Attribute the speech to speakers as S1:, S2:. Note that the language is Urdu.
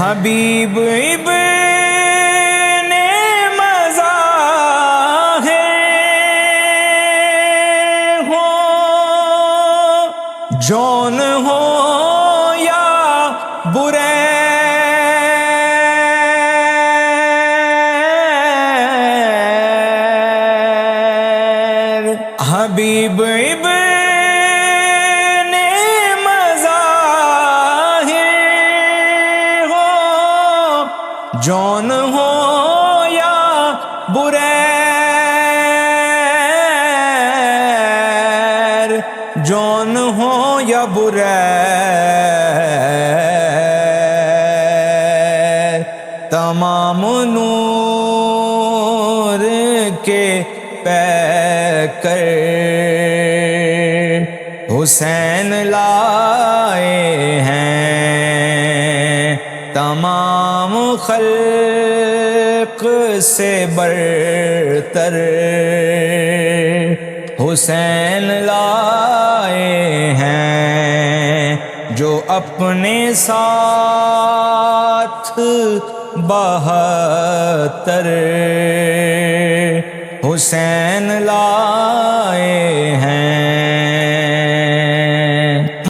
S1: حبیب ابن مظاہر ہو، جون ہو یا بریر، حبیب ابن مظاہر ہو، جون ہو یا بریر، جون ہو یا بریر، تمام نور کے پیکر حسین لائے ہیں، تمام خلق سے برتر حسین لائے ہیں، جو اپنے ساتھ 72 حسین لائے